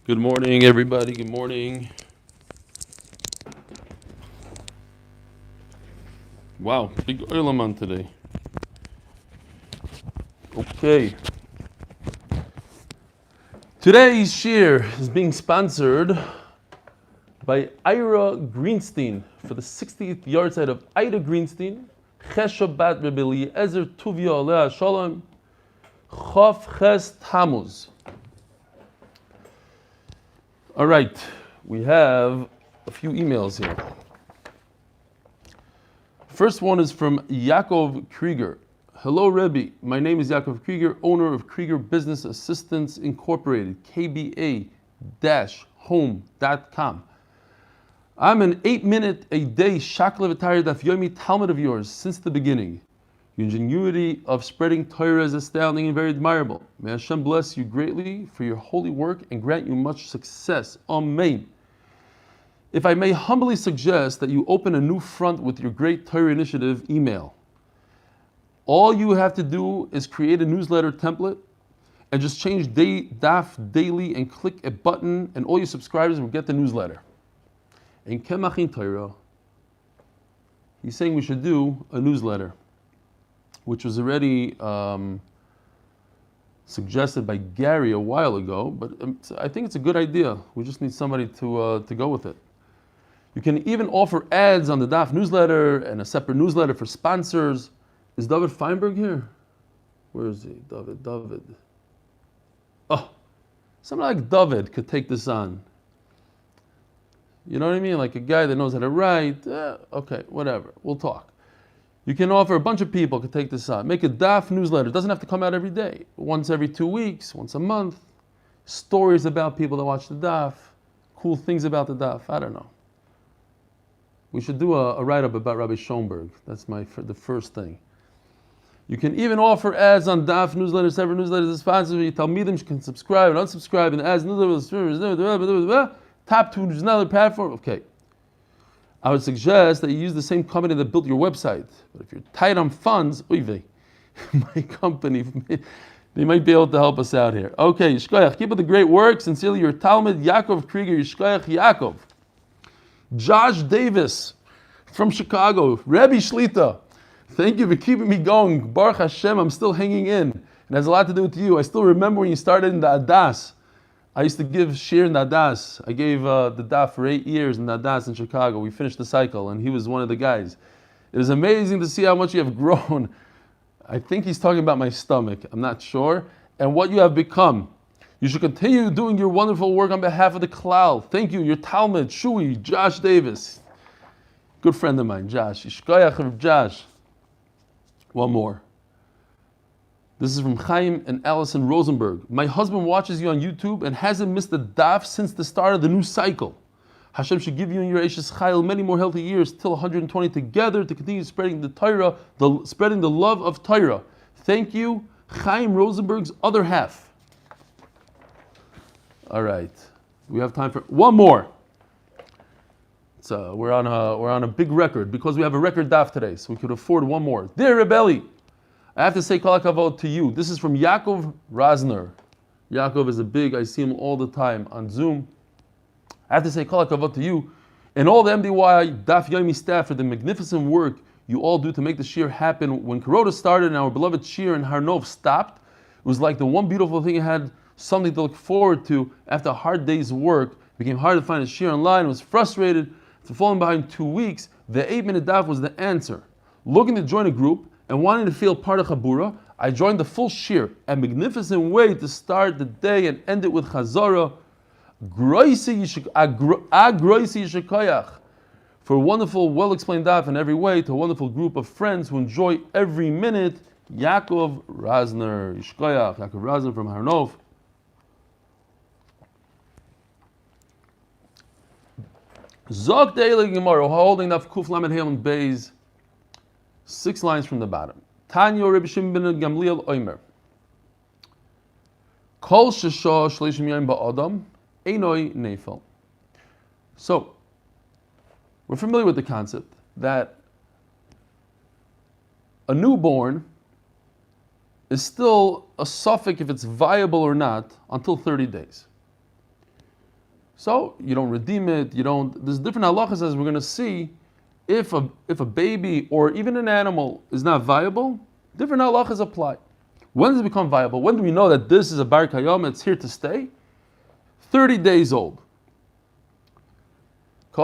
Good morning, everybody. Good morning. Wow, big oilaman today. Okay. Today's shir is being sponsored by Ira Greenstein for the 60th yahrzeit of Ida Greenstein. Chesha bat Rebbe Eliezer Tuvia Aleh Shalom. Chof Ches Tammuz. All right, we have a few emails here. First one is from Yaakov Krieger. Hello, Rebbe. My name is Yaakov Krieger, owner of Krieger Business Assistants Incorporated, KBA-home.com. I'm an 8-minute-a-day Shakla V'Tayr Daf Yomi Talmud of yours since the beginning. Your ingenuity of spreading Torah is astounding and very admirable. May Hashem bless you greatly for your holy work and grant you much success. Amen. If I may humbly suggest that you open a new front with your great Torah initiative email. All you have to do is create a newsletter template and just change Daf daily and click a button and all your subscribers will get the newsletter. In Kemachin Torah, he's saying we should do a newsletter, which was already suggested by Gary a while ago, but I think it's a good idea. We just need somebody to go with it. You can even offer ads on the Daf newsletter and a separate newsletter for sponsors. Is David Feinberg here? Where is he? David. Oh, someone like David could take this on. You know what I mean? Like a guy that knows how to write. Okay, whatever. We'll talk. You can offer a bunch of people could take this on. Make a Daf newsletter. It doesn't have to come out every day. Once every 2 weeks, once a month. Stories about people that watch the Daf. Cool things about the Daf. I don't know. We should do a write-up about Rabbi Schoenberg. That's the first thing. You can even offer ads on Daf newsletters, separate newsletters, as sponsors. You tell me them you can subscribe and unsubscribe, and ads newsletters, top to another platform. Okay. I would suggest that you use the same company that built your website. But if you're tight on funds, my company, they might be able to help us out here. Okay, Yishkoyach, keep up the great work. Sincerely, your Talmud, Yaakov Krieger, Yishkoyach, Yaakov. Josh Davis from Chicago, Rebbe Shlita. Thank you for keeping me going. Baruch Hashem, I'm still hanging in. It has a lot to do with you. I still remember when you started in the Adas. I used to give shir in the Adas. I gave the Daf for 8 years in the Adas in Chicago. We finished the cycle, and he was one of the guys. It is amazing to see how much you have grown. I think he's talking about my stomach. I'm not sure. And what you have become. You should continue doing your wonderful work on behalf of the Klal. Thank you. Your Talmud, Shui, Josh Davis. Good friend of mine, Josh. Yishkoyach of Josh. One more. This is from Chaim and Allison Rosenberg. My husband watches you on YouTube and hasn't missed a Daf since the start of the new cycle. Hashem should give you and your Eishes Chayil many more healthy years till 120 together to continue spreading the Torah, spreading the love of Torah. Thank you, Chaim Rosenberg's other half. All right, we have time for one more. So we're on a big record because we have a record Daf today, so we could afford one more. Dear Rebelli, I have to say kol hakavod to you. This is from Yaakov Razner. Yaakov is I see him all the time on Zoom. I have to say kol hakavod to you and all the MDY Daf Yomi staff for the magnificent work you all do to make the shir happen. When Corona started and our beloved shir in Har Nov stopped, it was like the one beautiful thing I had something to look forward to after a hard day's work. It became hard to find a shir online. I was frustrated for falling behind 2 weeks. The 8-minute Daf was the answer. Looking to join a group and wanting to feel part of Chabura, I joined the full shir, a magnificent way to start the day and end it with Chazara. For a wonderful, well-explained Daf in every way, to a wonderful group of friends who enjoy every minute. Yaakov Razner, Yishkoyach, Yaakov Razner from Har Nov. Zok De'ele Gemara, holding Daf Kuf Lamed Hey on Beis, 6 lines from the bottom. Tanya Rebbe Shimon ben Gamliel Oimer. Kol shesha shleishim yom ba'adam einoi neifel. So, we're familiar with the concept that a newborn is still a suffix if it's viable or not until 30 days. So you don't redeem it. There's different halachas as we're going to see. If a baby or even an animal is not viable, different halachas apply. When does it become viable? When do we know that this is a bar kayom? It's here to stay. 30 days old. See,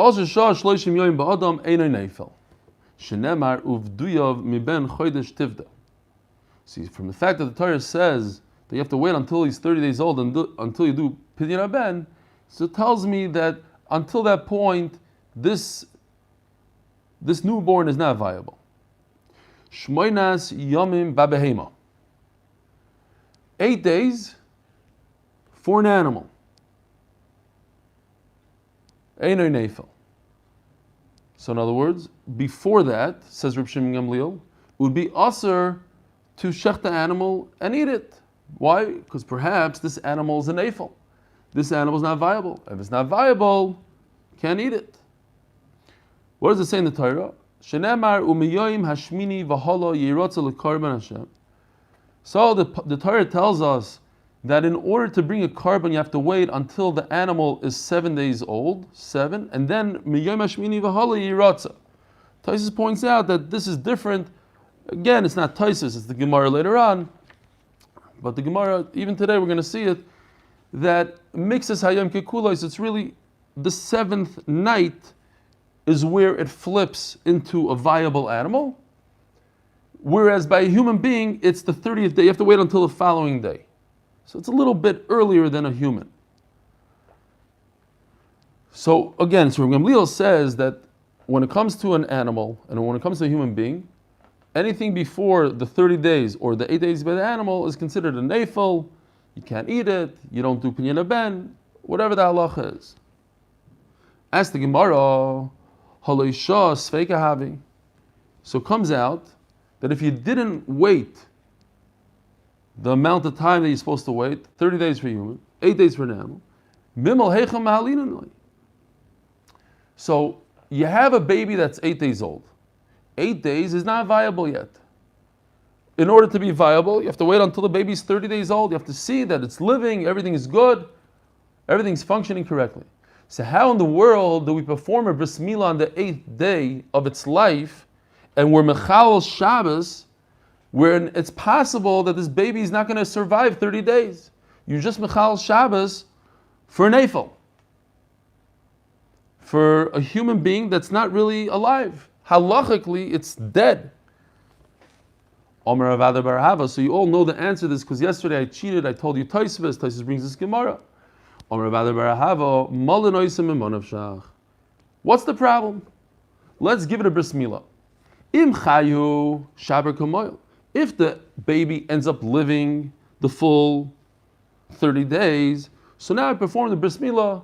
from the fact that the Torah says that you have to wait until he's 30 days old until you do pidyon haben, so it tells me that until that point, this newborn is not viable. Shmoinas yomim babehema. 8 days for an animal. Einoy neifel. So in other words, before that, says Reb Shimon Gamliel, it would be usher to shech the animal and eat it. Why? Because perhaps this animal is a neifel. This animal is not viable. If it's not viable, can't eat it. What does it say in the Torah? Shenemar umiyoyim hashmini v'holo yirotza l'karban Hashem. So the Torah tells us that in order to bring a carbon, you have to wait until the animal is 7 days old, and then miyoyim hashmini v'holo yirotza. Taisus points out that this is different. Again, it's not Taisus, it's the Gemara later on. But the Gemara, even today, we're going to see it, that mixes hayom kekulos. It's really the 7th night is where it flips into a viable animal, whereas by a human being, it's the 30th day. You have to wait until the following day. So it's a little bit earlier than a human. So again, so Gamliel says that when it comes to an animal and when it comes to a human being, anything before the 30 days or the 8 days by the animal is considered a neifel. You can't eat it, you don't do pidyon haben, whatever the halacha is. Ask the Gemara, haloisha sveika havi. So it comes out that if you didn't wait the amount of time that you're supposed to wait, 30 days for a human, 8 days for an animal, mimel heicham mahalinanoi. So you have a baby that's 8 days old. 8 days is not viable yet. In order to be viable, you have to wait until the baby's 30 days old. You have to see that it's living, everything is good, everything's functioning correctly. So how in the world do we perform a bris milah on the 8th day of its life, and we're mechal Shabbos, where it's possible that this baby is not going to survive 30 days? You just mechal Shabbos for an neifel, for a human being that's not really alive. Halachically, it's dead. Omer Avada Bar Hava. So you all know the answer to this because yesterday I cheated. I told you Tosfos. Tosfos brings this Gemara. Omer Avada Bar Hava. Malin oisem imonav shach. What's the problem? Let's give it a bris milah. Im chayu shaber kamoil. If the baby ends up living the full 30 days, so now I perform the bris milah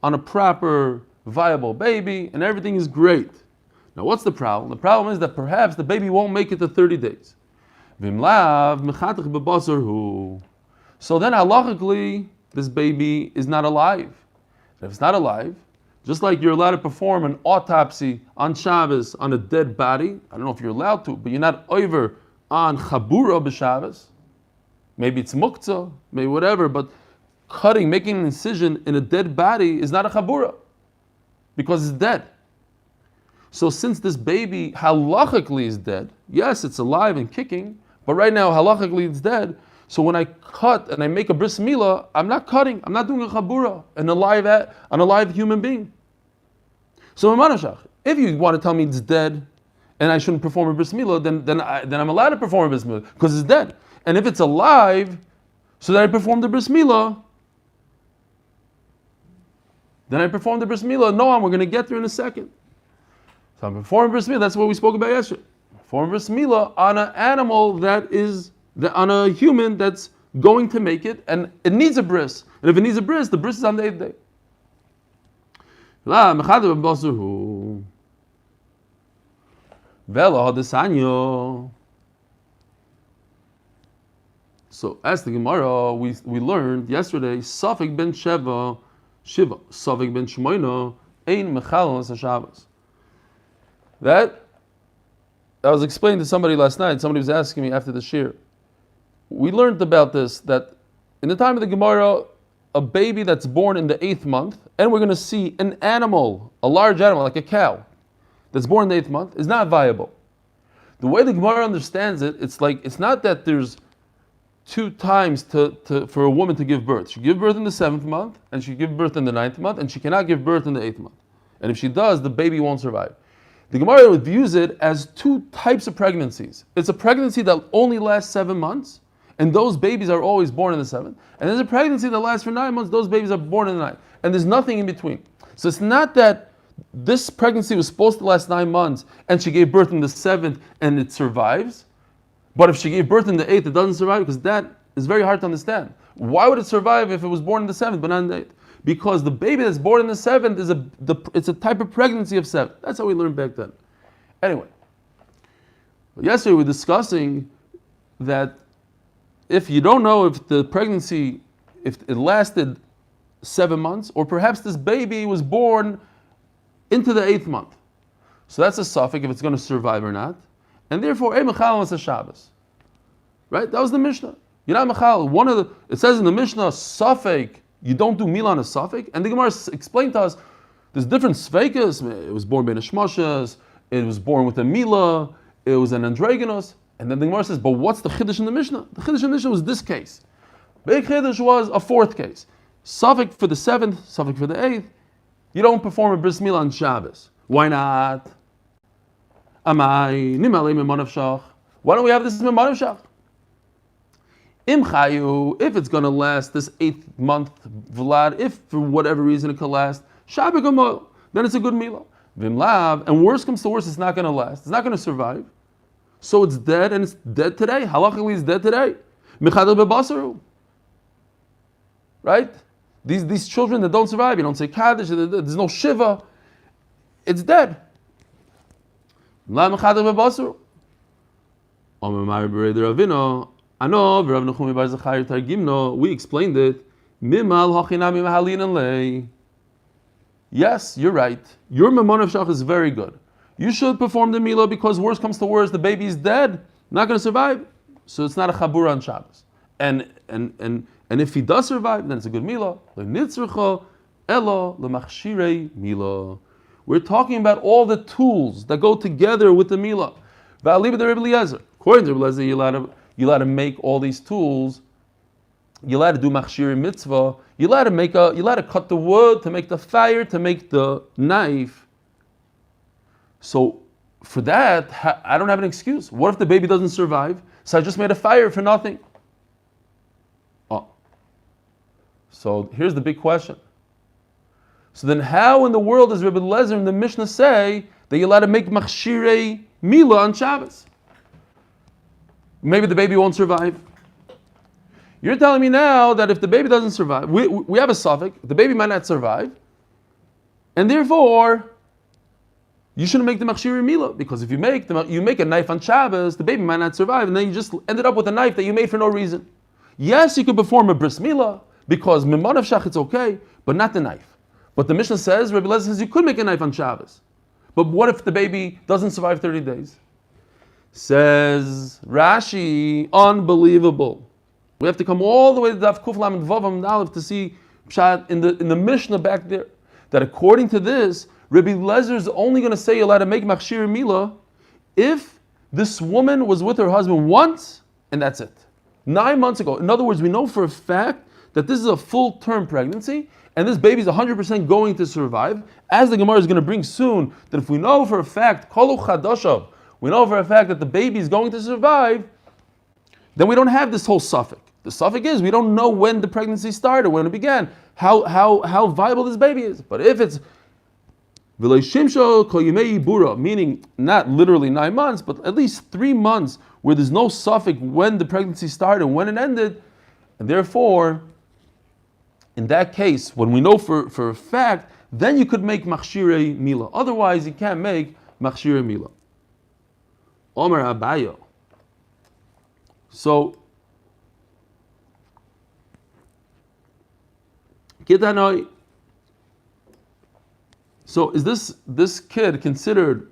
on a proper, viable baby, and everything is great. Now, what's the problem? The problem is that perhaps the baby won't make it to 30 days. So then, halachically, this baby is not alive. And if it's not alive, just like you're allowed to perform an autopsy on Shabbos on a dead body, I don't know if you're allowed to, but you're not over on chabura b'Shabbos. Maybe it's muktzah, maybe whatever, but making an incision in a dead body is not a chabura because it's dead. So since this baby halachically is dead, yes, it's alive and kicking, but right now halachically it's dead. So when I cut and I make a bris milah, I'm not cutting, I'm not doing a chabura on a live human being. So if you want to tell me it's dead and I shouldn't perform a bris milah, then I'm allowed to perform a bris milah because it's dead. And if it's alive, so that I perform the bris milah, then I perform the bris milah. No, we're going to get there in a second. So I'm performing bris milah. That's what we spoke about yesterday. Perform bris milah on an animal on a human that's going to make it, and it needs a bris. And if it needs a bris, the bris is on the 8th day. So as the Gemara, we learned yesterday, Safek ben Shiva, Safek ben Shmoina, ein mechal Shabbos. That I was explaining to somebody last night. Somebody was asking me after the shir. We learned about this, that in the time of the Gemara, a baby that's born in the 8th month, and we're going to see an animal, a large animal like a cow, that's born in the 8th month, is not viable. The way the Gemara understands it, it's not that there's 2 times for a woman to give birth. She give birth in the 7th month, and she give birth in the 9th month, and she cannot give birth in the 8th month. And if she does, the baby won't survive. The Gemara views it as 2 types of pregnancies. It's a pregnancy that only lasts 7 months, and those babies are always born in the 7th. And there's a pregnancy that lasts for 9 months, those babies are born in the 9th. And there's nothing in between. So it's not that this pregnancy was supposed to last 9 months, and she gave birth in the 7th, and it survives. But if she gave birth in the 8th, it doesn't survive, because that is very hard to understand. Why would it survive if it was born in the 7th, but not in the 8th? Because the baby that's born in the 7th it's a type of pregnancy of 7. That's how we learned back then. Anyway, yesterday we were discussing that if you don't know if the pregnancy, if it lasted 7 months, or perhaps this baby was born into the 8th month. So that's a suffix if it's going to survive or not. And therefore, it's a Shabbos. Right? That was the Mishnah. You're not mechal. It says in the Mishnah, suffix, you don't do milah on a suffix. And the Gemara explained to us, there's different sfeikas. It was born by neshmashas, it was born with a milah, it was an androgynos. And then the Gemara says, but what's the chiddush in the Mishnah? The chiddush in the Mishnah was this case. Big chiddush was a 4th case. Suffix for the 7th, suffix for the 8th. You don't perform a bris milah on Shabbos. Why not? Amai nimalei memanav shach. Why don't we have this memanav shach? Im chayu, if it's going to last this 8th month, Vlad, if for whatever reason it could last, Shabbat Gomol, then it's a good milah. Vim lav, and worse comes to worse, it's not going to last. It's not going to survive. So it's dead, and it's dead today. Halachically, it's dead today. Mechadel bebasaru. Right? These children that don't survive, you don't say Kaddish, there's no Shiva, it's dead. La mechadel bebasaru. Omar Bered Ravino. We explained it. Yes, you're right. Your memon shach is very good. You should perform the milah because worse comes to worse, the baby is dead, not going to survive. So it's not a chabura on Shabbos. And if he does survive, then it's a good milah. We're talking about all the tools that go together with the milah. According to Rebbe Eliezer, you're allowed to make all these tools. You're allowed to do machshir mitzvah. You're allowed to cut the wood, to make the fire, to make the knife. So for that, I don't have an excuse. What if the baby doesn't survive? So I just made a fire for nothing. Oh. So here's the big question. So then how in the world does Rebbe Eliezer and the Mishnah say that you're allowed to make machshirei milah on Shabbos? Maybe the baby won't survive. You're telling me now that if the baby doesn't survive, we have a suffix, the baby might not survive, and therefore you shouldn't make the machshir milah, because if you make a knife on Shabbos, the baby might not survive, and then you just ended up with a knife that you made for no reason. Yes, you could perform a bris milah because mimanav shach it's okay, but not the knife. But the Mishnah says, Rebbe Eliezer says you could make a knife on Shabbos, but what if the baby doesn't survive 30 days? Says Rashi, unbelievable. We have to come all the way to Daf Kuf Lamed Vav Amud Aleph to see Pshat in the Mishnah back there, that according to this, Rebbe Eliezer is only going to say you're allowed to make machshir milah if this woman was with her husband once and that's it. 9 months ago. In other words, we know for a fact that this is a full-term pregnancy and this baby is 100% going to survive. As the Gemara is going to bring soon, that if we know for a fact, kolu chadashav, we know for a fact that the baby is going to survive, then we don't have this whole suffix. The suffix is we don't know when the pregnancy started, when it began, how viable this baby is. But if it's meaning not literally 9 months, but at least 3 months where there's no suffix when the pregnancy started and when it ended, and therefore, in that case, when we know for a fact, then you could make machshirei milah. Otherwise, you can't make machshirei milah. Omer Abayo. So, Kitanoi. So is this kid considered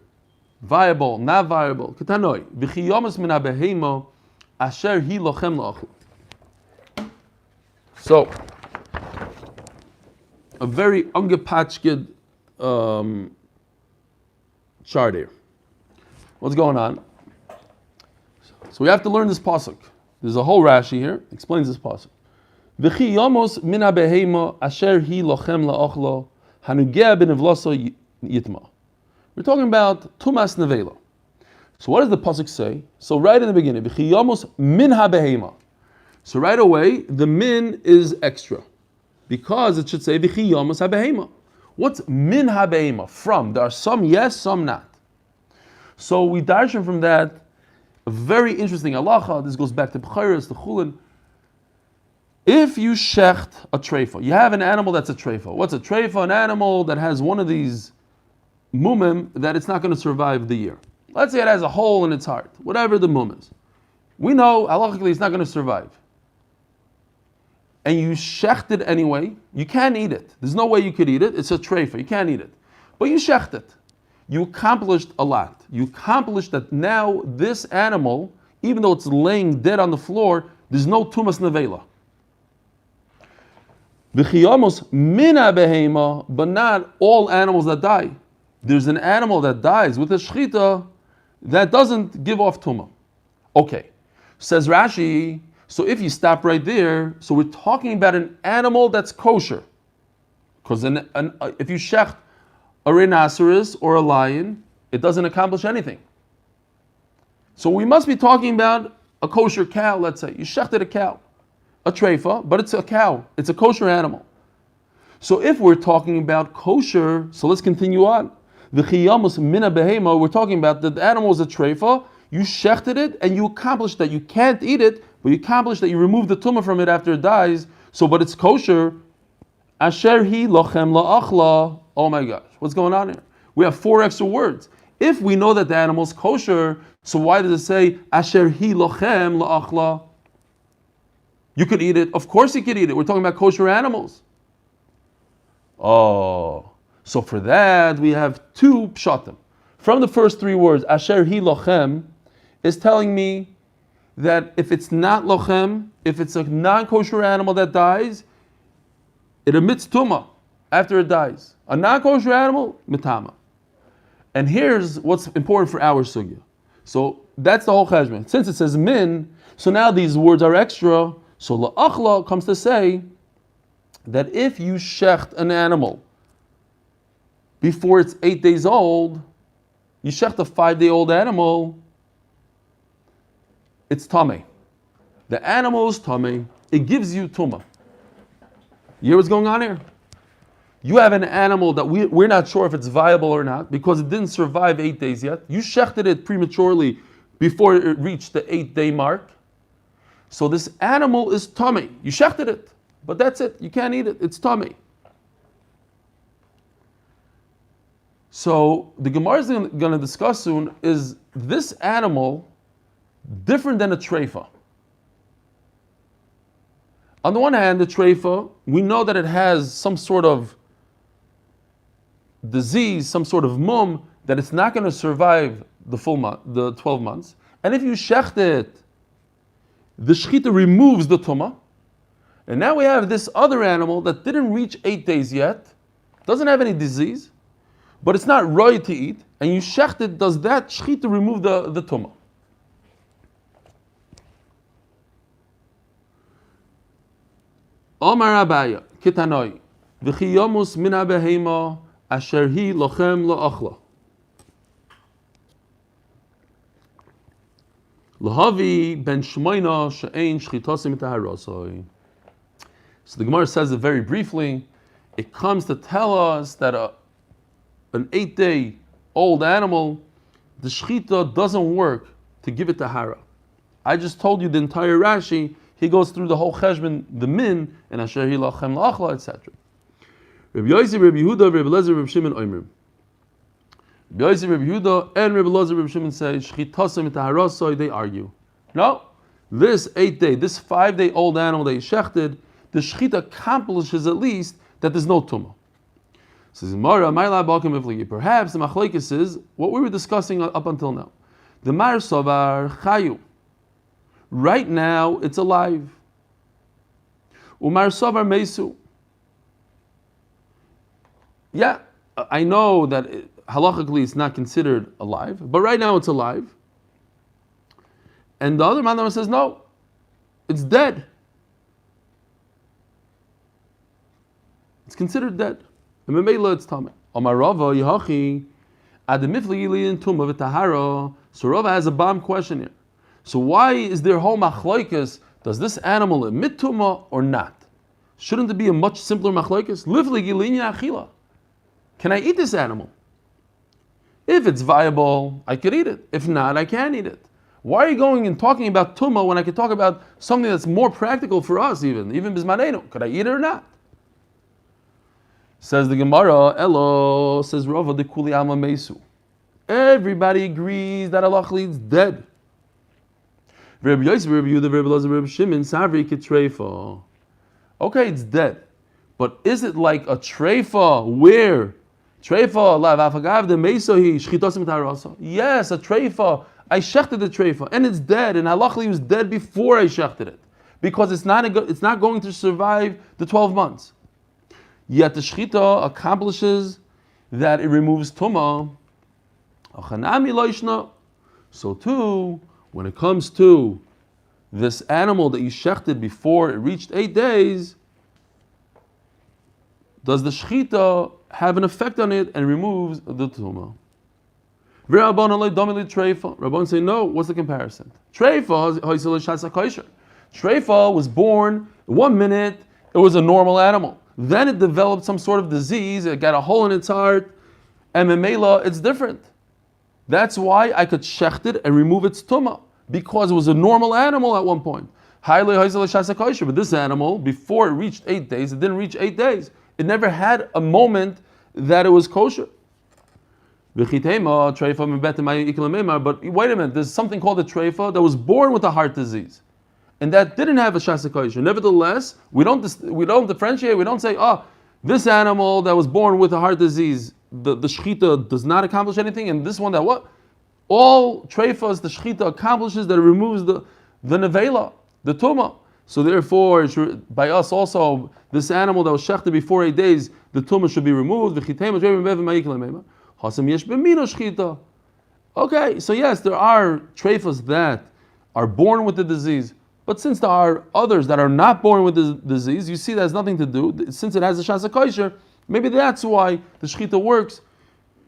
viable, not viable? Kitanoi. V'chiyomas min habehemo asher hi lochem la'achlu. So, a very ungepatchkid chart here. What's going on? So we have to learn this pasuk. There's a whole Rashi here, explains this pasuk. V'chi yomos min ha-behema asher hi lochem la'ochlo hanugea b'nevloso yitma. We're talking about tumas nevela. So what does the pasuk say? So right in the beginning, v'chi yomos min ha-behema. So right away, the min is extra, because it should say v'chi yomos ha-behema. What's min ha-behema? From. There are some yes, some not. So we darshan from that a very interesting halacha. This goes back to B'chayres, the Chulin. If you shecht a treifa, you have an animal that's a treifa. What's a treifa? An animal that has one of these mumim that it's not going to survive the year. Let's say it has a hole in its heart, whatever the mum is. We know halachically it's not going to survive. And you shecht it anyway, you can't eat it. There's no way you could eat it. It's a treifa, you can't eat it. But you shecht it. You accomplished a lot. You accomplished that now this animal, even though it's laying dead on the floor, there's no tumas nevela. V'chiyamos mina behema, but not all animals that die. There's an animal that dies with a shchita that doesn't give off tumah. Okay, says Rashi, so if you stop right there, so we're talking about an animal that's kosher. Because if you shecht a rhinoceros or a lion, it doesn't accomplish anything. So we must be talking about a kosher cow, let's say. You shechted a cow, a treifa, but it's a cow. It's a kosher animal. So if we're talking about kosher, so let's continue on. V'chiyamus mina behema, we're talking about that the animal is a treifa, you shechted it, and you accomplished that. You can't eat it, but you accomplished that you remove the tumah from it after it dies, so but it's kosher. Asher hi lochem la'achla. Oh my gosh, what's going on here? We have 4 extra words. If we know that the animal's kosher, so why does it say asher hi lochem la'achla? You could eat it. Of course you could eat it. We're talking about kosher animals. Oh, so for that we have 2 pshatim. From the first 3 words, asher hi lochem, is telling me that if it's not lochem, if it's a non-kosher animal that dies, it emits tumah after it dies. A non-kosher animal, mitama. And here's what's important for our sugya. So that's the whole cheshbon. Since it says min, so now these words are extra. So la'achla comes to say that if you shecht an animal before it's 8 days old, you shecht a 5-day-old animal, it's tameh. The animal is tameh. It gives you tumah. You hear what's going on here? You have an animal that we're not sure if it's viable or not because it didn't survive 8 days yet. You shechted it prematurely before it reached the 8-day mark. So this animal is tummy. You shechted it, but that's it. You can't eat it. It's tummy. So the Gemara is going to discuss soon, is this animal different than a treifa? On the one hand, the treifa, we know that it has some sort of disease, some sort of mum, that it's not going to survive the full month, the 12 months. And if you shecht it, the shechita removes the tumah. And now we have this other animal that didn't reach 8 days yet, doesn't have any disease, but it's not right to eat, and you shecht it, does that shechita remove the tumah? Omar Abaya, Kitanoi, V'chiyomus min ha-behema asher hi lochem la'achla. Lahavi ben shmoina she'ein shchitasim taharasoi. So the Gemara says it very briefly. It comes to tell us that an 8-day-old animal, the shchita doesn't work to give it tahara. I just told you the entire Rashi. He goes through the whole cheshbon, the min, and asher hi lachem la'achla, etc. Rabbi Yossi, Rabbi Yehuda, Rabbi Elazar, Rabbi Shimon, Omer. Rabbi Yossi, Rabbi Yehuda, and Rabbi Elazar, Rabbi Shimon say, shchitasam taharasoi, they argue. No, this 8-day, this 5-day-old animal that he shechted, the shechita accomplishes at least that there's no tumah. Says Gemara, perhaps the machlekes is what we were discussing up until now. The mar savar chayu. Right now, it's alive. Umar savar mesu. Yeah, I know that halachically it's not considered alive, but right now it's alive. And the other man says, no, it's dead. It's considered dead. And Memela it's tameh. Amar Rava Yehachi Ademifli Yilin Tumah v'Tahara. So Rava has a bomb question here. So why is there whole machlokes? Does this animal emit tumah or not? Shouldn't it be a much simpler machlokes? Livli Yilin Achila. Can I eat this animal? If it's viable, I could eat it. If not, I can't eat it. Why are you going and talking about tumah when I could talk about something that's more practical for us even bismanenu? Could I eat it or not? Says the Gemara, Elo, says Rava de Kuli Alma Mesu. Everybody agrees that Allah is dead. Rabbi Yosef, Rabbi Yehuda, Rabbi Elazar, Rabbi Shimon, Savri Kitreifa. Okay, it's dead. But is it like a treifa where treifa la v'afagav de mesohi shchitosim tarasa? Yes, a treifa. I shechted the treifa and it's dead, and halachically it was dead before I shechted it because it's not going to survive the 12 months. Yet the shchita accomplishes that it removes tumah. So too, when it comes to this animal that you shechted before it reached 8 days, does the shechita have an effect on it and removes the tumah? Rabban say no. What's the comparison? Treifa was born 1 minute. It was a normal animal. Then it developed some sort of disease. It got a hole in its heart, and memela, it's different. That's why I could shecht it and remove its tumah, because it was a normal animal at one point. But this animal, before it reached 8 days, it didn't reach 8 days. It never had a moment that it was kosher. But wait a minute, there's something called a treifa that was born with a heart disease, and that didn't have a shasa kosher. Nevertheless, we don't differentiate. We don't say, this animal that was born with a heart disease, the shechita does not accomplish anything, and this one that what? All treifas the shechita accomplishes that it removes the nevela, the tumah. So therefore, by us also, this animal that was shechted before 8 days, the tumah should be removed. Okay, so yes, there are treifas that are born with the disease, but since there are others that are not born with the disease, you see that has nothing to do. Since it has a shasa kosher, maybe that's why the shechita works,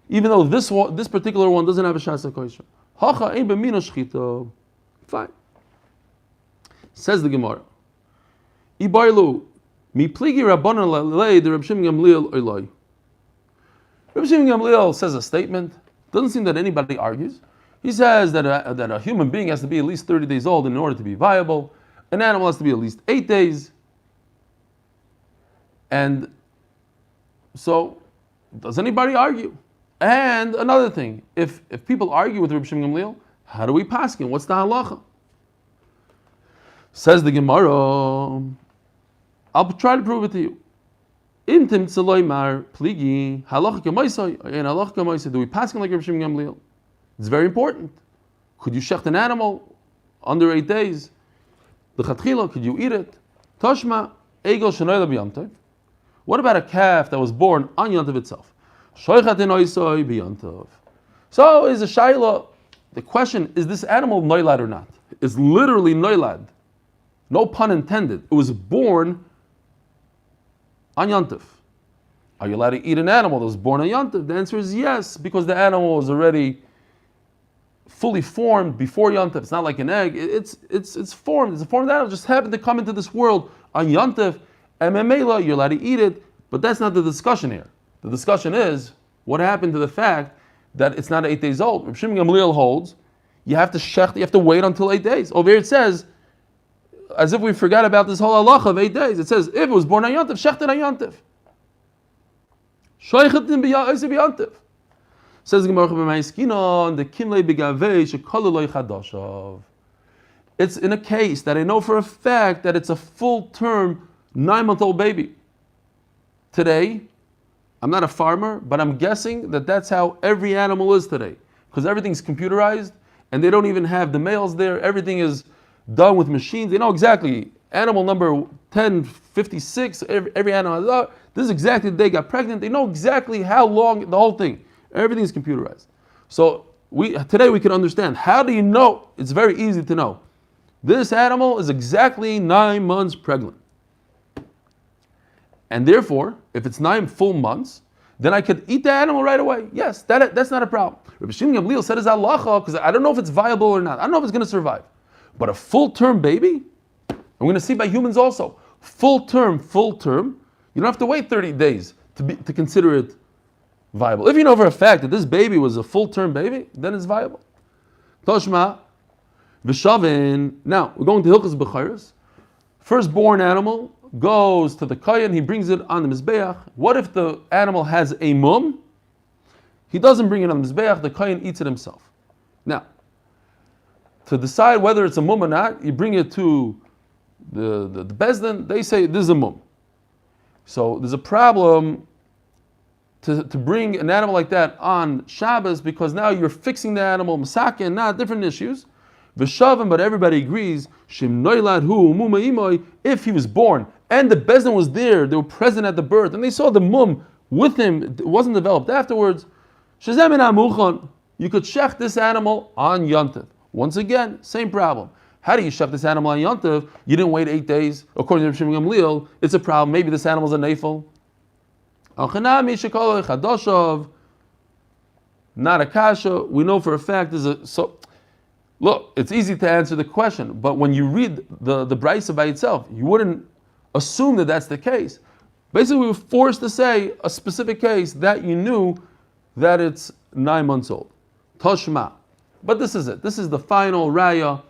even though this particular one doesn't have a shasa kosher. Hacha ein b'mina shechita. Fine. Says the Gemara. Ibarlu mi pligi rabbanan lelei the Reb Shimon Gamliel oiloi. Reb Shimon Gamliel says a statement. Doesn't seem that anybody argues. He says that a human being has to be at least 30 days old in order to be viable. An animal has to be at least 8 days. And so, does anybody argue? And another thing, if people argue with Reb Shimon Gamliel, how do we paskin? What's the halacha? Says the Gemara, I'll try to prove it to you. Intim tzeloi mar pligi halacha k'maisai and halacha k'maisai. Do we paskin like Reb Shimon Gamliel? It's very important. Could you shecht an animal under 8 days? The chatchila, could you eat it? Toshma egel shenoyla b'yamtov. What about a calf that was born on Yontav itself? Shoichat enoisoi b'yontav. So is a shaila. The question is this animal noilad or not? It's literally noilad. No pun intended. It was born on Yontav. Are you allowed to eat an animal that was born on Yontav? The answer is yes, because the animal was already fully formed before Yontav. It's not like an egg. It's formed. It's a formed animal. It just happened to come into this world on Yontav. And memela, you're allowed to eat it, but that's not the discussion here. The discussion is what happened to the fact that it's not 8 days old. Reb Shimon Gamliel holds you have to shecht, you have to wait until 8 days. Over here it says, as if we forgot about this whole halacha of 8 days. It says if it was born on Yontav, shechted on Yontav. Shoichetin b'yontav. Says the Gemara b'maiskinon the kinlei b'gavei shekololoi chadashav. It's in a case that I know for a fact that it's a full-term 9-month-old baby. Today, I'm not a farmer, but I'm guessing that that's how every animal is today, because everything's computerized and they don't even have the males there. Everything is done with machines. They know exactly animal number 1056, every animal has, oh, this is exactly the day got pregnant. They know exactly how long, the whole thing. Everything is computerized. So today we can understand. How do you know? It's very easy to know. This animal is exactly 9 months pregnant. And therefore, if it's 9 full months, then I could eat the animal right away. Yes, that's not a problem. Rabbi Shimon Gamliel said his halacha because I don't know if it's viable or not. I don't know if it's going to survive. But a full-term baby, and we're going to see by humans also, full-term, you don't have to wait 30 days to consider it viable. If you know for a fact that this baby was a full-term baby, then it's viable. Toshma, v'shavin. Now, we're going to Hilchos B'chayros. Firstborn animal goes to the kohen, he brings it on the mizbeach. What if the animal has a mum? He doesn't bring it on the mizbeach, the kohen eats it himself. Now, to decide whether it's a mum or not, you bring it to the bezdin, they say this is a mum. So there's a problem to bring an animal like that on Shabbos because now you're fixing the animal, masakin, not different issues. V'shavim, but everybody agrees, Shim noilad hu muma imoy, if he was born and the bezdin was there, they were present at the birth, and they saw the mum with him, it wasn't developed afterwards, shezem min hamuchon, you could shech this animal on Yontif. Once again, same problem. How do you shech this animal on Yontif? You didn't wait 8 days. According to Rabbi Shimon Gamliel, it's a problem. Maybe this animal's a neifel. Al-Chanami shekol chadoshav, not a kasha. We know for a fact look, it's easy to answer the question, but when you read the Brisa by itself, you wouldn't assume that that's the case. Basically, we were forced to say a specific case that you knew that it's 9 months old. Toshma. But this is it. This is the final raya.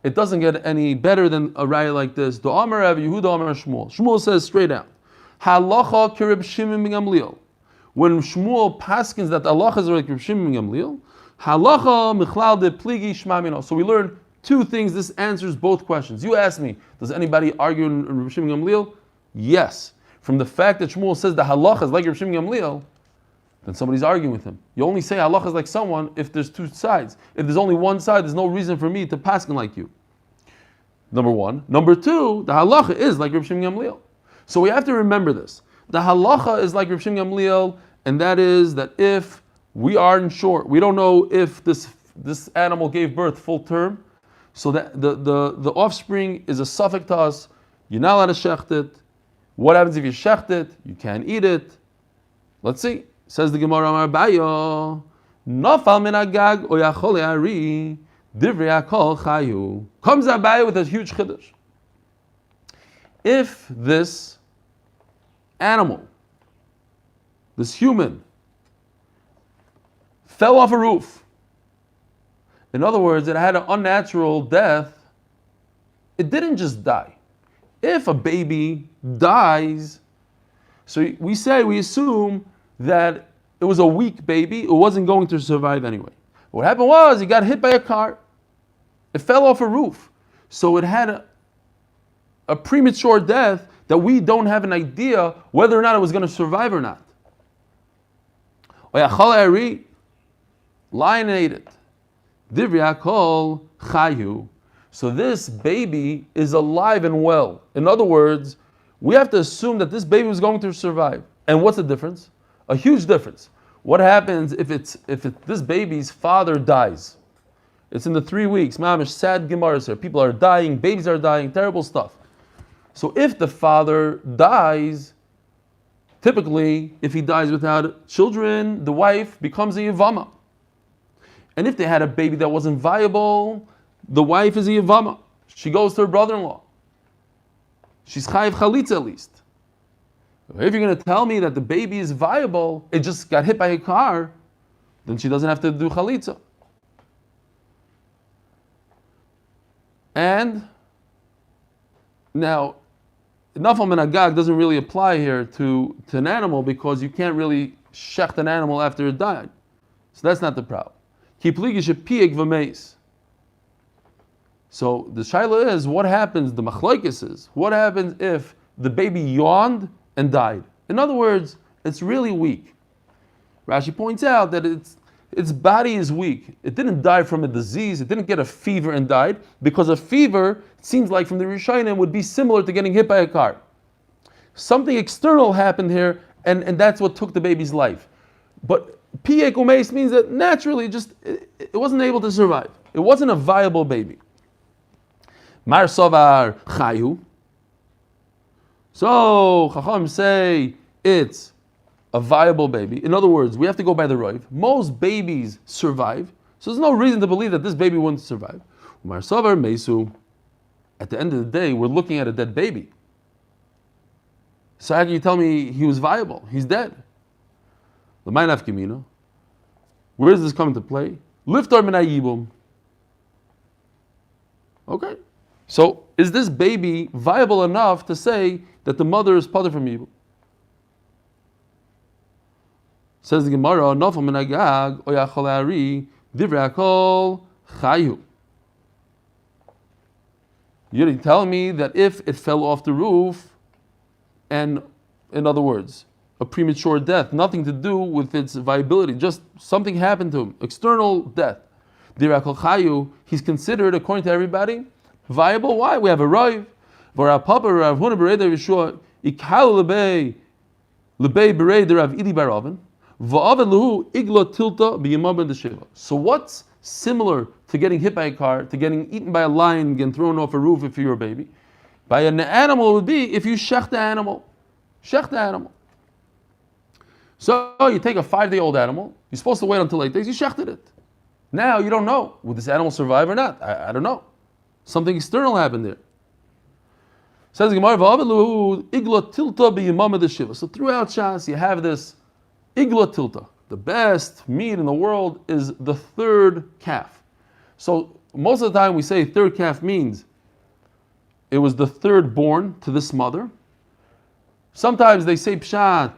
It doesn't get any better than a raya like this. Do Amar Rav Yehuda Amar Shmuel. Shmuel says straight out, Halacha kirib Shimon ben Gamliel. When Shmuel paskins that halacha is like Reb Shimon ben Gamliel, halacha michlal de pligi shmamino. So we learn 2 things. This answers both questions. You asked me, does anybody argue in Reb Shimon ben Gamliel? Yes. From the fact that Shmuel says the halacha is like Reb Shimon ben Gamliel, then somebody's arguing with him. You only say halacha is like someone if there's 2 sides. If there's only one side, there's no reason for me to paskin like you. Number 1. Number 2, the halacha is like Reb Shimon ben Gamliel. So we have to remember this. The halacha is like Reb Shimon ben Gamliel, and that is that if we aren't sure, we don't know if this animal gave birth full term, so that the offspring is a suffix to us, you're not allowed to shecht it. What happens if you shecht it? You can't eat it. Let's see. Says the Gemara Amar Bayo, Nafal min agag o yachol yari divrei hakol chayu. Comes Abaye with a huge chiddush. If this animal, this human, fell off a roof, in other words, it had an unnatural death, it didn't just die. If a baby dies, so we assume that it was a weak baby, it wasn't going to survive anyway. What happened was, he got hit by a car, it fell off a roof, so it had a premature death that we don't have an idea whether or not it was going to survive or not. Lion ate it. Divrei hakol chayu. So this baby is alive and well. In other words, we have to assume that this baby was going to survive. And what's the difference? A huge difference. What happens if this baby's father dies? It's in the 3 weeks. Mamish, sad gemaras here. People are dying, babies are dying, terrible stuff. So if the father dies, typically, if he dies without children, the wife becomes a yavama. And if they had a baby that wasn't viable, the wife is a yavama. She goes to her brother-in-law. She's chayiv chalitza at least. If you're going to tell me that the baby is viable, it just got hit by a car, then she doesn't have to do chalitza. And now, nafal min agag doesn't really apply here to an animal because you can't really shecht an animal after it died. So that's not the problem. So the shaila is, what happens, the machlokes is, what happens if the baby yawned and died? In other words, it's really weak. Rashi points out that its body is weak. It didn't die from a disease. It didn't get a fever and died, because a fever, it seems like from the Rishonim, would be similar to getting hit by a car. Something external happened here, and that's what took the baby's life. But piyek umeis means that naturally it wasn't able to survive. It wasn't a viable baby. Mar sovar chayu. So Chacham say it's a viable baby. In other words, we have to go by the Rav. Most babies survive, so there's no reason to believe that this baby wouldn't survive. Mar sovar meisu. At the end of the day, we're looking at a dead baby. So how can you tell me he was viable? He's dead. L'may nafkamina. Where does this come into play? Liftar min hayibum. Okay. So is this baby viable enough to say that the mother is pater from evil? Says the Gemara, Nofal min hagag oyachol ha'ari divrei hakol chayu. You're telling me that if it fell off the roof, and in other words, a premature death, nothing to do with its viability, just something happened to him, external death. Divrei hakol chayu, he's considered, according to everybody, viable. Why? We have a Rav. V'Rav Papa, Rav Huna Berei Rav Yeshua, Ikal lebei berei de Rav Ili bar Oven, v'Oven lehu iglo tilta b'yimam ben deshiva. So what's similar to getting hit by a car, to getting eaten by a lion, getting thrown off a roof if you're a baby? By an animal would be if you shech the animal. Shech the animal. So you take a 5-day-old animal, you're supposed to wait until 8 days, you shechted it. Now you don't know, would this animal survive or not? I don't know. Something external happened there. Says the Gemara, igla tilta b'yimam deshiva. So throughout Shas, you have this igla tilta. The best meat in the world is the third calf. So most of the time we say third calf means it was the third born to this mother. Sometimes they say pshat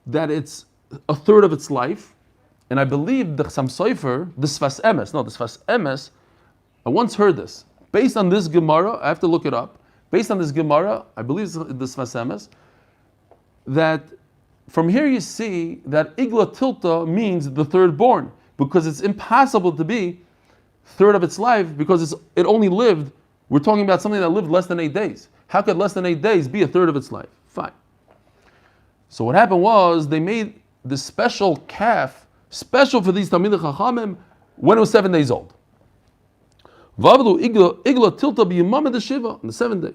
that it's a third of its life. And I believe the Chassam Sofer, the Sfas Emes, I once heard this. Based on this Gemara, I have to look it up. Based on this Gemara, I believe this Sfas Emes, that from here you see that Igla Tilta means the third born, because it's impossible to be third of its life, because it only lived, we're talking about something that lived less than 8 days. How could less than 8 days be a third of its life? Fine. So what happened was, they made this special calf, special for these Talmidei Chachamim, when it was 7 days old. Vavlu igla tilta b'yimam deshiva, on the 7th day.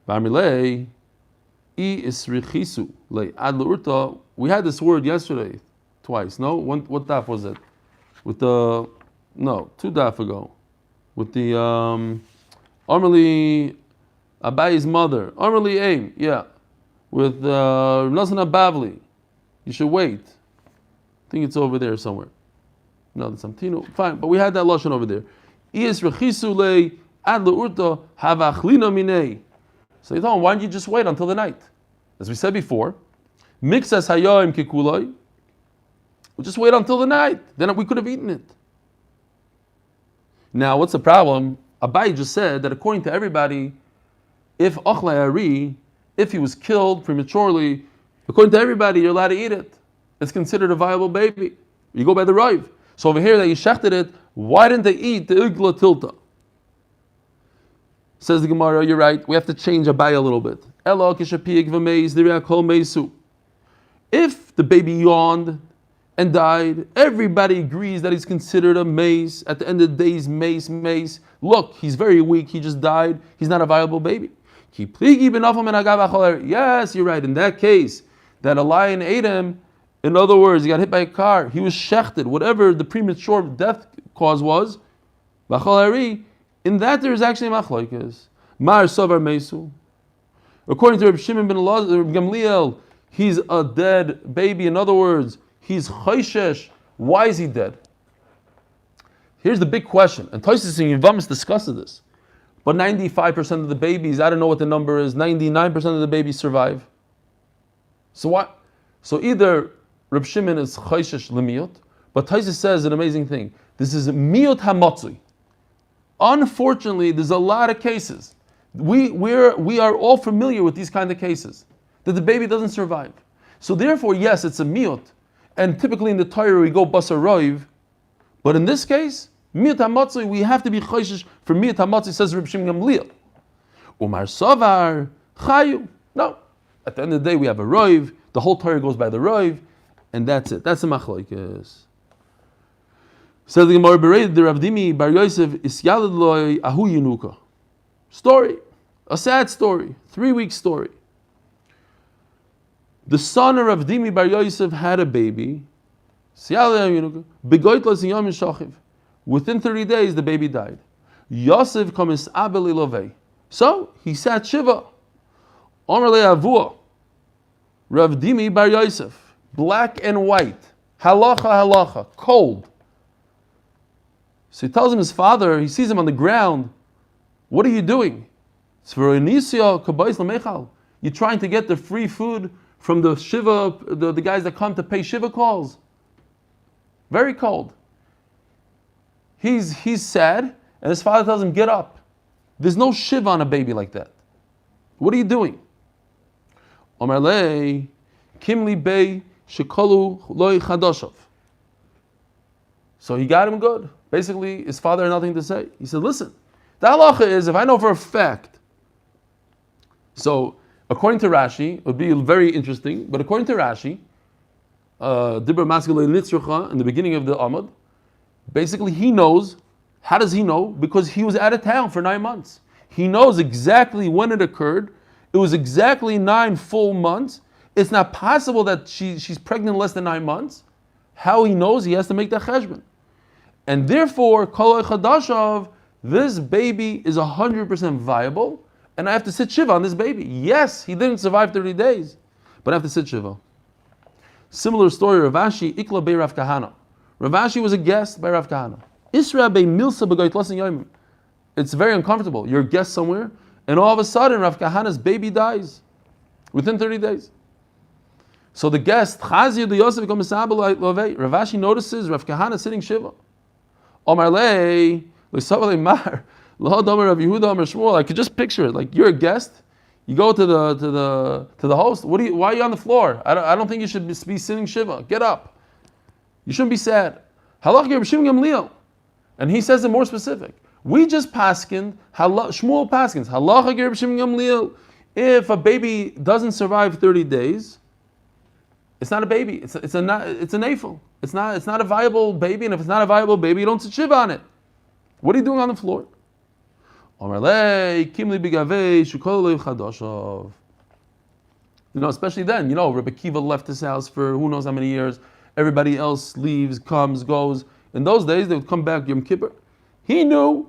V'amrilei I isrichisu le ad le'urta. We had this word yesterday, twice. No, what daf was it? With the 2 daf ago, with the Amrli Abayi's mother, Amrli Aim, yeah, with Nasana Bavli. You should wait. I think it's over there somewhere. No, that's Amtino. Fine, but we had that lashon over there. So you told him, why don't you just wait until the night? As we said before, mixas hayoim kikuloi. We'll just wait until the night. Then we could have eaten it. Now, what's the problem? Abai just said that according to everybody, if achlai ari, if he was killed prematurely, according to everybody, you're allowed to eat it. It's considered a viable baby. You go by the Rav. So over here that you shechted it, why didn't they eat the igla tilta? Says the Gemara, you're right, we have to change Abai a little bit. If the baby yawned and died, everybody agrees that he's considered a mace. At the end of the day, he's mace. Look, he's very weak, he just died, he's not a viable baby. Yes, you're right, in that case, that a lion ate him, in other words, he got hit by a car, he was shechted, whatever the premature death cause was, in that there is actually machlokes. Mar savar meisu. According to Reb Shimon ben Gamliel, he's a dead baby. In other words, he's chayshesh. Why is he dead? Here's the big question, and Tosfos and Yevamos discusses this. But 95% of the babies, I don't know what the number is, 99% of the babies survive. So what? So either Reb Shimon is chayshesh lemiyot, but Tosfos says an amazing thing. This is miyot hamatzui. Unfortunately, there's a lot of cases. We are all familiar with these kind of cases, that the baby doesn't survive. So therefore, yes, it's a miyut. And typically in the Torah we go basar roiv, but in this case, miyat hamatzah, we have to be choishish for miyat hamatzah, says Reb Shimon Gamliel. Umar savar chayu. No. At the end of the day, we have a roiv. The whole Torah goes by the roiv, and that's it. That's the machlokes. Says the Gemara bereid the Rav Dimi bar Yosef isyalad loy ahu yinuka. Story, a sad story, 3-week story. The son of Rav Dimi bar Yosef had a baby. Within 30 days, the baby died. Yosef comes abel ilovei. So he sat shiva. Omer le'avua. Rav Dimi bar Yosef, black and white, halacha, cold. So he tells him his father. He sees him on the ground. What are you doing? You're trying to get the free food from the shiva, the guys that come to pay shiva calls. Very cold. He's sad, and his father tells him, get up. There's no shiva on a baby like that. What are you doing? Omerlei, kimli bei shekolu loy chadoshav. So he got him good. Basically, his father had nothing to say. He said, listen, the halacha is, if I know for a fact, so according to Rashi, it would be very interesting, but according to Rashi, Dibra Maskele Nitzrucha, in the beginning of the Amud, basically he knows. How does he know? Because he was out of town for 9 months. He knows exactly when it occurred. It was exactly 9 full months. It's not possible that she's pregnant less than 9 months. How he knows? He has to make that cheshbon. And therefore, Kol Chadashav, this baby is 100% viable, and I have to sit shiva on this baby. Yes, he didn't survive 30 days, but I have to sit shiva. Similar story, Rav Ashi, Ikla Bei Rav Kahana. Rav Ashi was a guest by Rav Kahana. Isra Bei Milsa B'Goyt Lasin Yomim. It's very uncomfortable. You're a guest somewhere, and all of a sudden, Rav Kahana's baby dies within 30 days. So the guest, Chazir the Yosef Rav Ashi notices Rav Kahana sitting shiva. Omar Lei, L'Savalei Mar, L'Hodomer Rav Yehuda Omer Shmuel. I could just picture it. Like, you're a guest. You go to the host. Why are you on the floor? I don't think you should be sitting shiva. Get up. You shouldn't be sad. Halach Reb Shimon Gamliel, and he says it more specific. We just paskin Shmuel paskins halach Reb Shimon Gamliel. If a baby doesn't survive 30 days, it's not a baby. It's a nafel. It's not a viable baby, and if it's not a viable baby, you don't sit shiva on it. What are you doing on the floor? Especially then, Rebbe Kiva left his house for who knows how many years. Everybody else leaves, comes, goes. In those days, they would come back Yom Kippur. He knew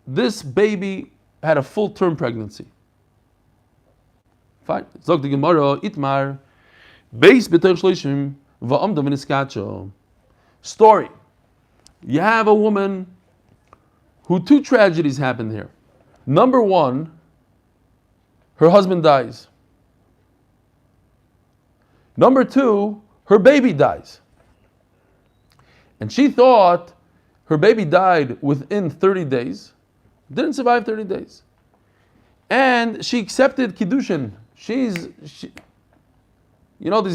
this baby had a full-term pregnancy. Fine. Zog the Gemara, Itmar, Beis B'Toich Shloshim, Va'amda V'Niskacho. Story. You have a woman who 2 tragedies happened here. Number 1, her husband dies. Number 2, her baby dies. And she thought her baby died within 30 days, didn't survive 30 days. And she accepted Kiddushin. These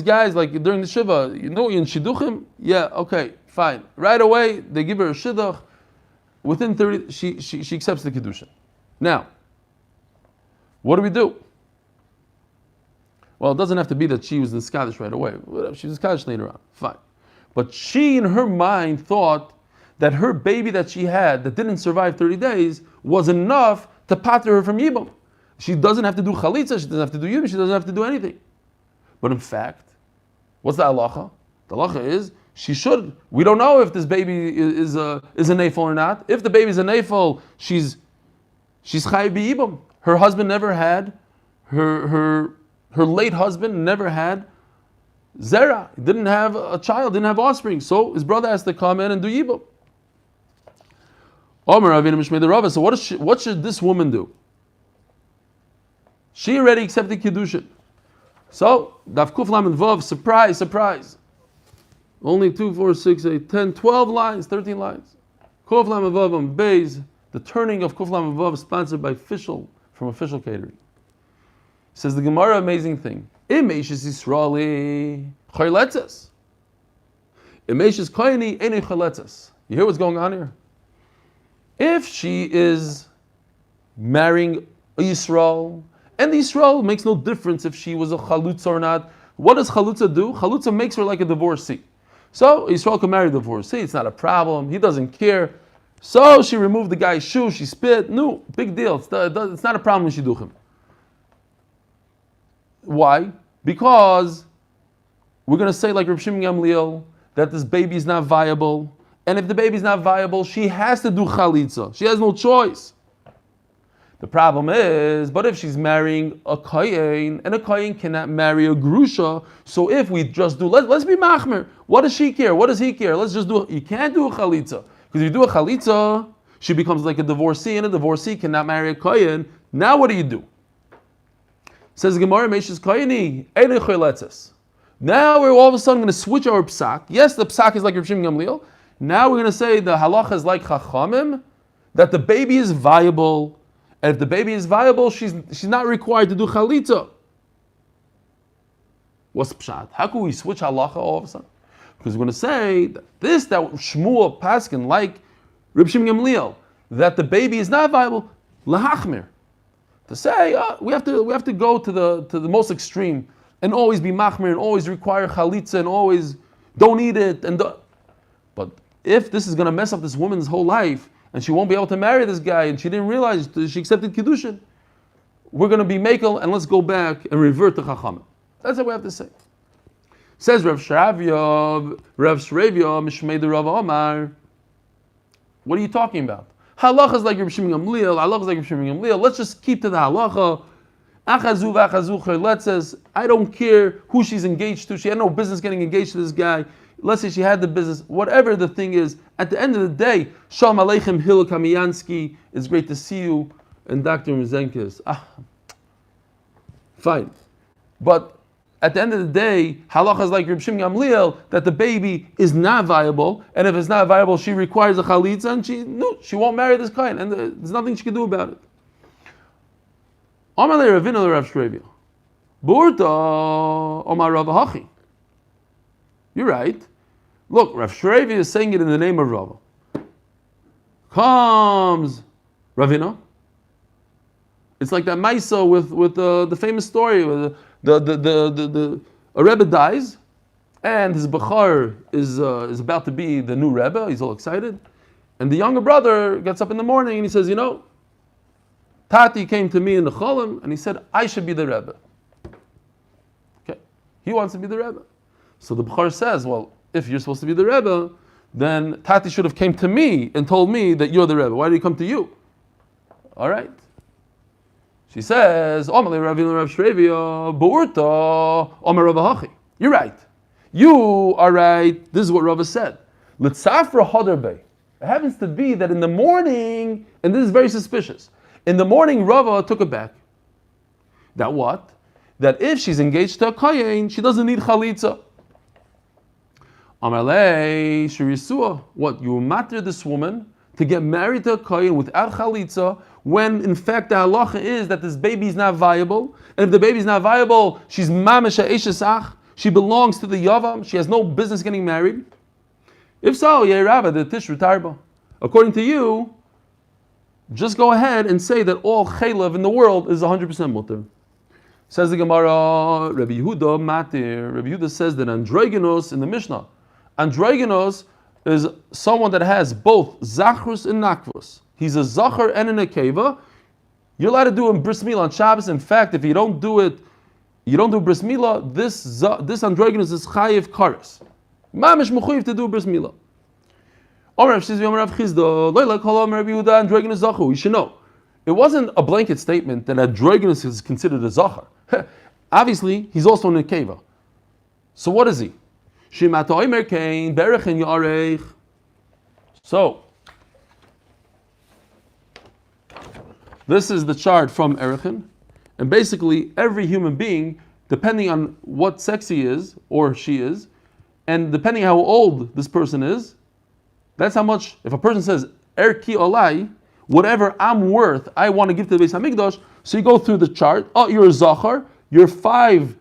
guys, like during the Shiva, in Shidduchim? Yeah, okay, fine. Right away, they give her a Shidduch. Within 30, she accepts the Kiddushin. Now, what do we do? Well, it doesn't have to be that she was in Scottish right away. She was Scottish later on. Fine. But she, in her mind, thought that her baby that she had that didn't survive 30 days was enough to pater her from Yibam. She doesn't have to do Chalitza, she doesn't have to do Yibam, she doesn't have to do anything. But in fact, what's the halacha? The halacha is, we don't know if this baby is a nafel or not. If the baby is a nafel, she's chai b'yibam. Her husband never had, her late husband never had zera. He didn't have a child, didn't have offspring. So his brother has to come in and do yibam. So what should this woman do? She already accepted Kiddushin. So, Daf Kuf Lamed Vav, surprise. Only 2, 4, 6, 8, 10, 12 lines, 13 lines. Kuf Lamed Vav on Beis, the turning of Kuf Lamed Vav sponsored by from official catering. Says the Gemara, amazing thing. Imeshes Yisraeli chayletzes. Imeshes koyeni ene chayletzes. You hear what's going on here? If she is marrying a Yisrael, and the Yisrael makes no difference if she was a chalutza or not. What does chalutza do? Chalutza makes her like a divorcee. So Yisrael can marry a divorcee. It's not a problem. He doesn't care. So she removed the guy's shoe. She spit. No, big deal. It's not a problem in shidduchim. Why? Because we're going to say like Reb Shimon Gamliel that this baby is not viable. And if the baby is not viable, she has to do chalitza. She has no choice. The problem is, but if she's marrying a kohen, and a kohen cannot marry a grusha, so if we just do, let's be machmer. What does she care? What does he care? Let's just do it. You can't do a chalitza. Because if you do a chalitza, she becomes like a divorcee, and a divorcee cannot marry a kohen. Now what do? Says the Gemara, Meishes koyeni, eine choletzes. Now we're all of a sudden going to switch our psak. Yes, the psak is like Reb Shimon Gamliel. Now we're going to say the halacha is like chachamim, that the baby is viable. And if the baby is viable, she's not required to do chalitza. What's pshat? How can we switch halacha all of a sudden? Because we're going to say that Shmuel Paskin, like Reb Shimon Gamliel, that the baby is not viable, lahachmir. To say we have to go to the most extreme and always be machmir and always require chalitza and always don't eat it But if this is going to mess up this woman's whole life, and she won't be able to marry this guy, and she didn't realize she accepted Kiddushin, we're going to be makel, and let's go back and revert to Chachamim. That's what we have to say. Says Rav Shravya, Mishmei de Rav Omar. What are you talking about? Halacha is like Reb Shimon Gamliel, halacha is like Reb Shimon Gamliel. Let's just keep to the halacha. Achazu v'achazu chayletzes. I don't care who she's engaged to. She had no business getting engaged to this guy. Let's say she had the business, whatever the thing is, at the end of the day, Shalom Aleichem Hillel Kamiansky, it's great to see you, and Dr. Mzenkis. Fine. But at the end of the day, halacha is like Reb Shimon Gamliel, that the baby is not viable, and if it's not viable, she requires a chalitza, and she won't marry this guy, and there's nothing she can do about it. Amar le Ravina le Rav Shravya. Burta Omar Rav Hachi. You're right. Look, Rav Shravya is saying it in the name of Rava. Comes Ravina. It's like that Maisa with the famous story where a Rebbe dies, and his Bechar is about to be the new Rebbe. He's all excited, and the younger brother gets up in the morning and he says, Tati came to me in the Cholim and he said I should be the Rebbe. Okay, he wants to be the Rebbe. So the Bechar says, well, if you're supposed to be the Rebbe, then Tati should have came to me and told me that you're the Rebbe. Why did he come to you? All right. She says, you're right. You are right. This is what Rava said. It happens to be that in the morning, and this is very suspicious, in the morning Rava took it back. That what? That if she's engaged to a kohen, she doesn't need chalitza. Amalei shirisua. What? You matter this woman to get married to a kohen without chalitza, when in fact the halacha is that this baby is not viable, and if the baby is not viable, she's mamisha eshesach. She belongs to the yavam. She has no business getting married. If so, Yeirava the tishru tarba. According to you, just go ahead and say that all chaylev in the world is 100% mutter. Says the Gemara, Rabbi Yehuda matir. Rabbi Yehuda says that androgynos in the Mishnah, androgynos is someone that has both zachrus and nakvus. He's a zachar and an akeva. You're allowed to do a bris milah on Shabbos. In fact, if you don't do bris milah, this androgynos is chayiv kares. Mamish mechuyev to do bris milah. You should know, it wasn't a blanket statement that androgynous is considered a zachar. Obviously, he's also an akeva. So what is he? So, this is the chart from Erechin, and basically every human being, depending on what sex he is or she is, and depending how old this person is, that's how much, if a person says, Erki Olai, whatever I'm worth, I want to give to the Beis HaMikdash, so you go through the chart, you're a Zachar, you're 5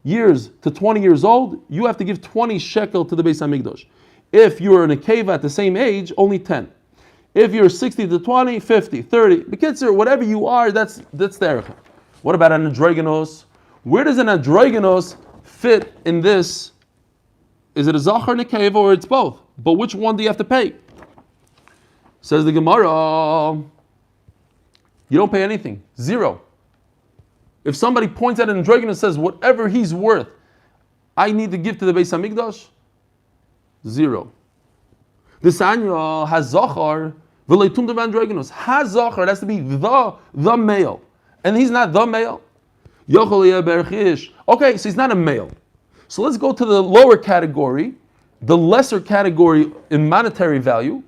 years to 20 years old, you have to give 20 shekel to the Beis Hamikdash. If you're in a cave at the same age, only 10. If you're 60 to 20, 50, 30. Bekitzer, whatever you are, that's the erech. What about an androgynos? Where does an androgynos fit in this? Is it a zachar nekeva or it's both? But which one do you have to pay? Says the Gemara, you don't pay anything. Zero. If somebody points at an androgynos and says, whatever he's worth, I need to give to the Beis Hamikdash, zero. This anya has zachar, v'leitum dev androgynos. Has zachar, it has to be the male. And he's not the male. Okay, so he's not a male. So let's go to the lower category, the lesser category in monetary value.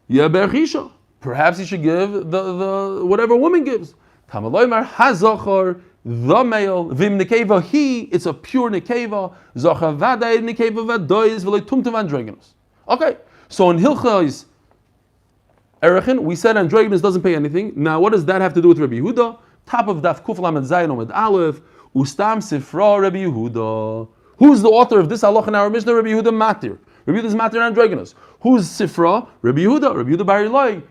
Perhaps he should give the whatever a woman gives. Tamaloymar hazachar, the male, vim nekeva, it's a pure nekeva. Zachar vaday nekeva vadoyis v'leitum tev androgynos. Okay, so in Hilchos Erechin, we said androgynos doesn't pay anything. Now, what does that have to do with Rabbi Yehuda? Top of Daf Kuf Lamed Zayin Omed Aleph, Ustam Sifra Rabbi Yehuda. Who's the author of this halach in our Mishnah? Rabbi Yehuda Matir. Rabbi Yehuda is Matir androgynos. Who's Sifra? Rabbi Yehuda Bar Ilai.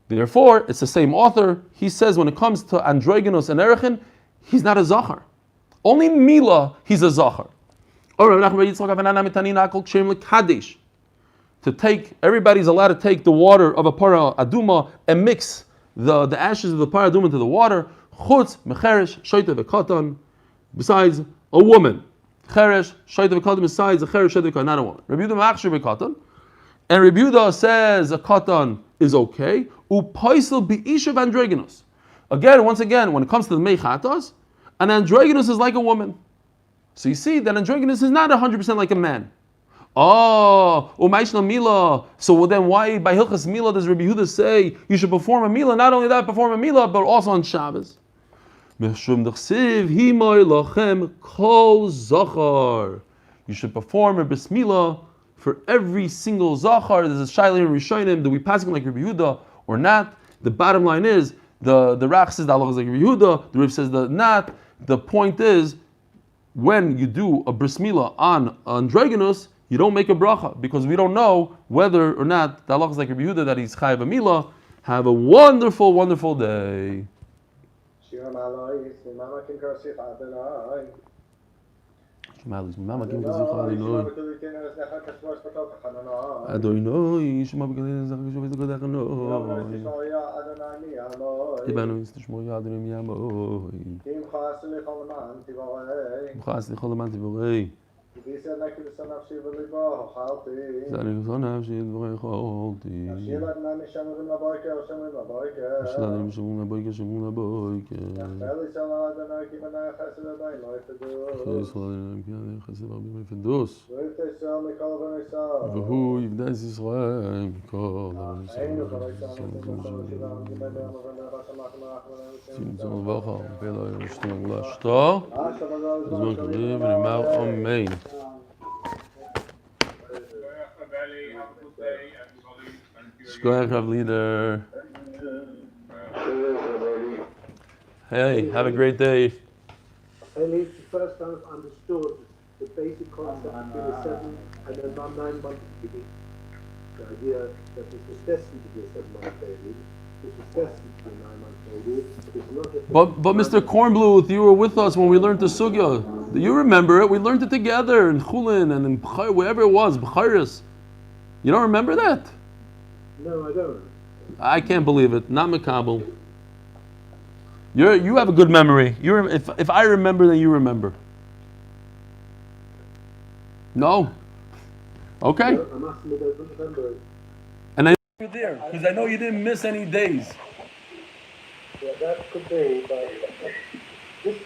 Therefore, it's the same author. He says when it comes to androgynos and Erechin, he's not a zachar. Only Mila, he's a zachar. To take, everybody's allowed to take the water of a para aduma and mix the ashes of the para aduma into the water. Chutz mecheresh shoyte v'katan. Besides a woman, cheresh shoyte v'katan. Besides a cheresh shoyte v'katan, not a woman. Rabbi Yehuda machshir v'katan, and Rabbi Yehuda says a katan is okay. Upaisel bi'ishav androgynos. Once again, when it comes to the meichatas, an androgynos is like a woman. So you see that androgynos is not 100% like a man. Oh, u'maishna mila. So then why by Hilchas Mila does Rabbi Yehuda say you should perform a mila? Not only that, perform a mila, but also on Shabbos. Meshum d'chsiv himoy lachem kol zachar. You should perform a bris mila for every single zachar. There's a shaila in Rishonim. Do we pass him like Rabbi Yehuda or not? The bottom line is the Rach says the halach is like Rabbi Yehuda. The Riv says the not. The point is when you do a bris mila on androgynos, you don't make a bracha because we don't know whether or not the halach is like Rabbi Yehuda that he's chayav a milah. Have a wonderful, wonderful day. Shmalis, mama kim kazikha Adonai. Adonai, shma b'galei zakh shuv etzgad Adonai. Tibanu istishmo Adonai miyamoi. Kim chas lichol man tivorei. Kim chas lichol man tivorei. Zani zona shid vorei cholti. Ashila nami shamurim laboyke, shamurim laboyke. Ashila nami shamurim laboyke, shamurim laboyke. Nacheli shala Adonai ki manai chesed Adonai lo yifedus. Nacheli shala Adonai ki manai chesed Adonai lo yifedus. V'yivtei mikol Adonai sal. V'hu yivdei Yisrael mikol Adonai sal. Einu chalei sal mikol Shivam gimedei amavana v'samach Tzimtzum v'chal v'elo yishtom l'ashto. Zman k'riv v'nimar amen. Shkoyach Rav Leader. Hey, have a great day. Eli, the first time I've understood the basic concept of being a 7 and a 9-month baby. The idea that this was destined to be a 7-month baby, this was destined to be a 9-month baby. It's not just but Mr. Kornbluth, you were with us when we learned the sugya. You remember it? We learned it together in Chulin and in wherever it was, B'chairis. You don't remember that? No, I don't. I can't believe it. Not Makabel. You have a good memory. If I remember, then you remember. No? Okay. No, I must admit I don't remember it. And I know you're there, because I know you didn't miss any days. Yeah, that could be, but this